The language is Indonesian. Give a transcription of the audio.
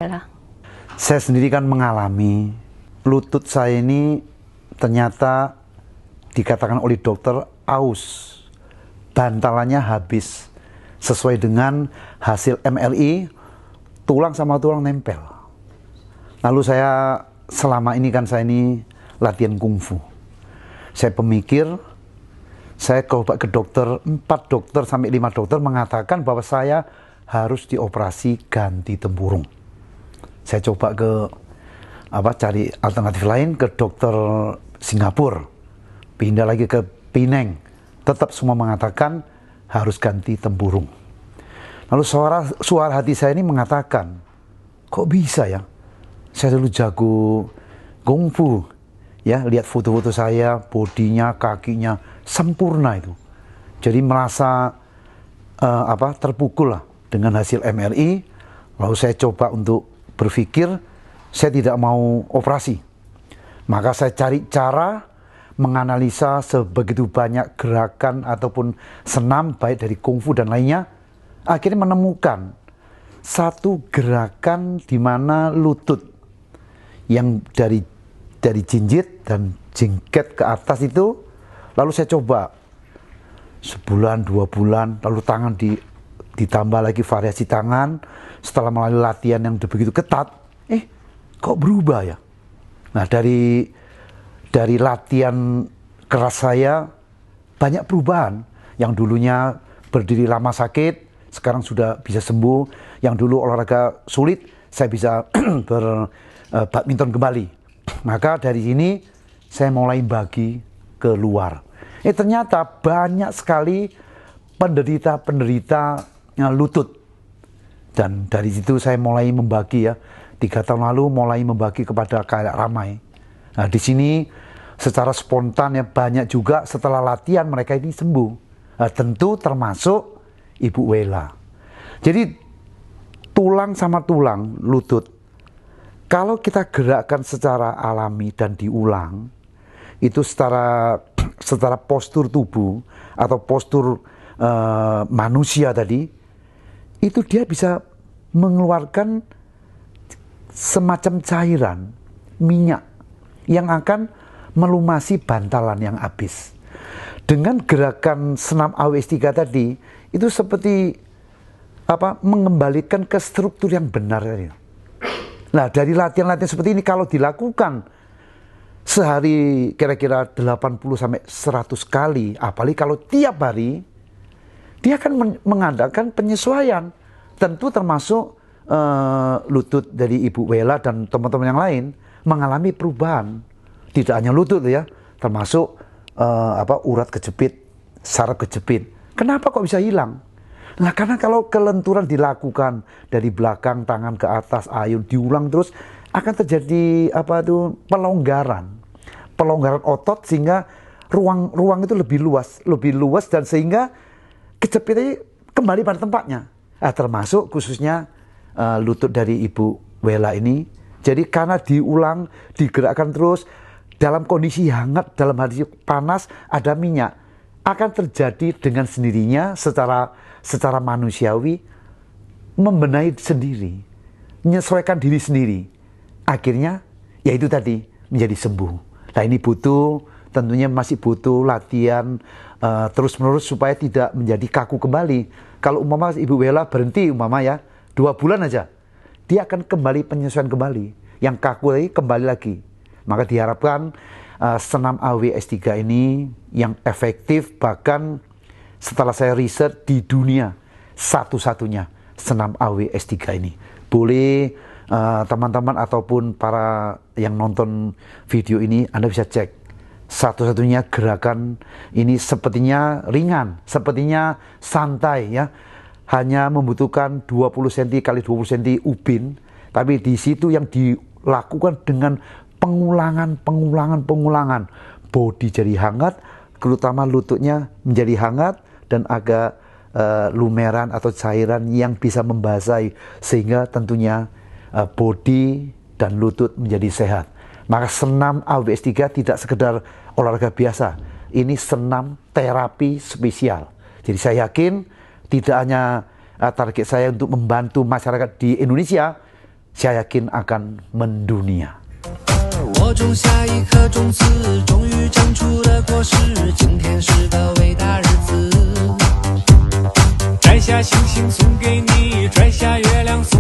cedera? Saya sendiri kan mengalami lutut saya ini ternyata dikatakan oleh dokter aus, bantalannya habis sesuai dengan hasil MRI, tulang sama tulang nempel. Lalu saya selama ini kan saya ini latihan kungfu. Saya pemikir, saya coba ke dokter, 4 dokter sampai 5 dokter mengatakan bahwa saya harus dioperasi ganti tempurung. Saya coba cari alternatif lain ke dokter Singapura, pindah lagi ke Penang, tetap semua mengatakan harus ganti tempurung. Lalu suara hati saya ini mengatakan, kok bisa ya? Saya dulu jago kungfu, ya, lihat foto-foto saya, bodinya, kakinya sempurna itu. Jadi merasa terpukul lah dengan hasil MRI. Lalu saya coba untuk berpikir saya tidak mau operasi. Maka saya cari cara menganalisa sebegitu banyak gerakan ataupun senam baik dari kungfu dan lainnya. Akhirnya menemukan satu gerakan di mana lutut yang dari jinjit dan jingket ke atas itu, lalu saya coba sebulan, 2 bulan, lalu tangan ditambah lagi variasi tangan. Setelah melalui latihan yang begitu ketat, kok berubah ya? Nah, dari latihan keras saya banyak perubahan. Yang dulunya berdiri lama sakit, sekarang sudah bisa sembuh. Yang dulu olahraga sulit, saya bisa badminton kembali. Maka dari sini saya mulai bagi ke luar. Ternyata banyak sekali penderita lutut. Dan dari situ saya mulai membagi ya. 3 tahun lalu mulai membagi kepada khalayak ramai. Nah, di sini secara spontan ya banyak juga setelah latihan mereka ini sembuh. Nah, tentu termasuk Ibu Wela. Jadi tulang sama tulang lutut, kalau kita gerakkan secara alami dan diulang, itu secara postur tubuh atau postur manusia tadi, itu dia bisa mengeluarkan semacam cairan minyak yang akan melumasi bantalan yang habis. Dengan gerakan senam AWS3 tadi, itu seperti mengembalikan ke struktur yang benar tadi. Nah, dari latihan-latihan seperti ini kalau dilakukan sehari kira-kira 80 sampai 100 kali, apalagi kalau tiap hari, dia akan mengadakan penyesuaian. Tentu termasuk lutut dari Ibu Wela dan teman-teman yang lain mengalami perubahan. Tidak hanya lutut ya, termasuk urat kejepit, saraf kejepit. Kenapa kok bisa hilang? Nah, karena kalau kelenturan dilakukan dari belakang tangan ke atas, ayun diulang terus, akan terjadi pelonggaran otot sehingga ruang itu lebih luas dan sehingga kejepit ini kembali pada tempatnya. Nah, termasuk khususnya lutut dari Ibu Wela ini. Jadi karena diulang, digerakkan terus dalam kondisi hangat, dalam kondisi panas, ada minyak, akan terjadi dengan sendirinya secara manusiawi membenahi sendiri, menyesuaikan diri sendiri. Akhirnya yaitu tadi menjadi sembuh. Nah, ini tentunya masih butuh latihan terus-menerus supaya tidak menjadi kaku kembali. Kalau umpama Ibu Wela berhenti 2 bulan aja, dia akan kembali penyesuaian kembali. Yang kaku lagi kembali lagi. Maka diharapkan senam AWS3 ini yang efektif, bahkan setelah saya riset di dunia satu-satunya senam AWS3 ini. Boleh teman-teman ataupun para yang nonton video ini, Anda bisa cek. Satu-satunya gerakan ini sepertinya ringan, sepertinya santai ya. Hanya membutuhkan 20 cm kali 20 cm ubin, tapi di situ yang dilakukan dengan pengulangan. Bodi jadi hangat, terutama lututnya menjadi hangat dan agak lumeran atau cairan yang bisa membasahi sehingga tentunya bodi dan lutut menjadi sehat. Maka senam AWS3 tidak sekedar olahraga biasa, ini senam terapi spesial. Jadi saya yakin tidak hanya target saya untuk membantu masyarakat di Indonesia, saya yakin akan mendunia. 我种下一颗种子，终于长出了果实。今天是个伟大日子，摘下星星送给你，摘下月亮送